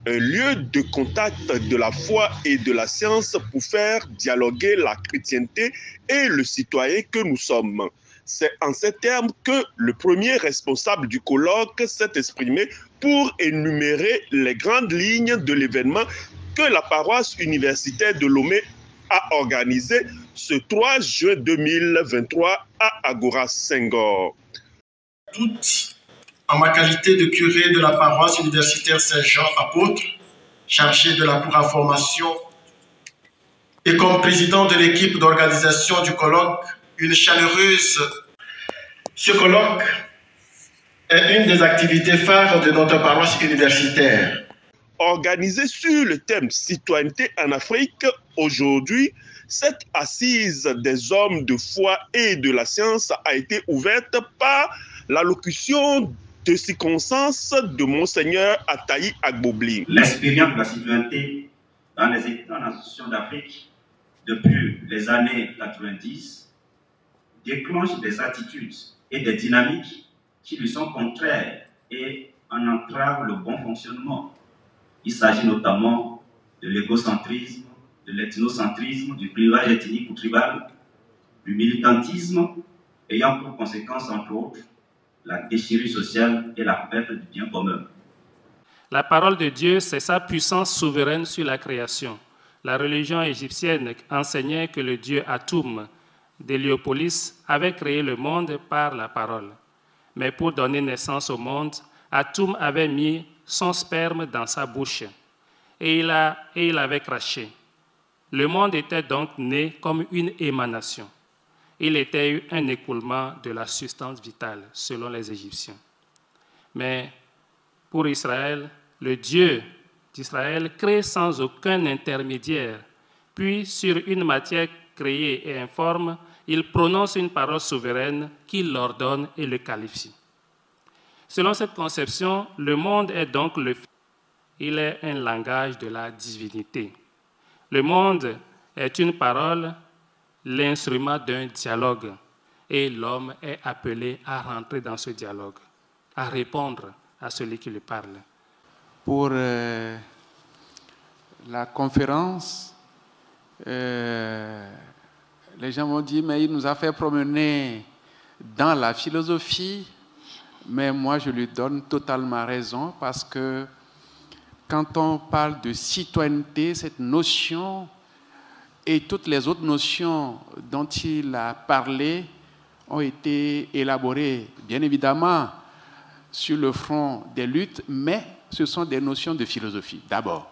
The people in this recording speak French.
un lieu de contact de la foi et de la science pour faire dialoguer la chrétienté et le citoyen que nous sommes. C'est en ces termes que le premier responsable du colloque s'est exprimé pour énumérer les grandes lignes de l'événement que la paroisse universitaire de Lomé a organisé ce 3 juin 2023 à Agora Senghor. En ma qualité de curé de la paroisse universitaire Saint-Jean apôtre, chargé de la formation, et comme président de l'équipe d'organisation du colloque, une chaleureuse. Ce colloque est une des activités phares de notre paroisse universitaire. Organisé sur le thème citoyenneté en Afrique, aujourd'hui, cette assise des hommes de foi et de la science a été ouverte par l'allocution de circonstances de Monseigneur Ataï Agbobli. L'expérience de la citoyenneté dans les institutions d'Afrique depuis les années 90 déclenche des attitudes et des dynamiques qui lui sont contraires et en entravent le bon fonctionnement. Il s'agit notamment de l'égocentrisme, de l'ethnocentrisme, du clivage ethnique ou tribal, du militantisme ayant pour conséquence, entre autres, la déchirure sociale et la perte du bien commun. La parole de Dieu, c'est sa puissance souveraine sur la création. La religion égyptienne enseignait que le dieu Atum d'Héliopolis avait créé le monde par la parole. Mais pour donner naissance au monde, Atum avait mis son sperme dans sa bouche et il avait craché. Le monde était donc né comme une émanation. Il était eu un écoulement de la substance vitale, selon les Égyptiens. Mais pour Israël, le Dieu d'Israël crée sans aucun intermédiaire, puis sur une matière créée et informe, il prononce une parole souveraine qui l'ordonne et le qualifie. Selon cette conception, le monde est donc il est un langage de la divinité. Le monde est une parole, l'instrument d'un dialogue, et l'homme est appelé à rentrer dans ce dialogue, à répondre à celui qui lui parle. Pour la conférence, les gens m'ont dit, mais il nous a fait promener dans la philosophie, mais moi je lui donne totalement raison parce que quand on parle de citoyenneté, cette notion et toutes les autres notions dont il a parlé ont été élaborées, bien évidemment, sur le front des luttes, mais ce sont des notions de philosophie, d'abord.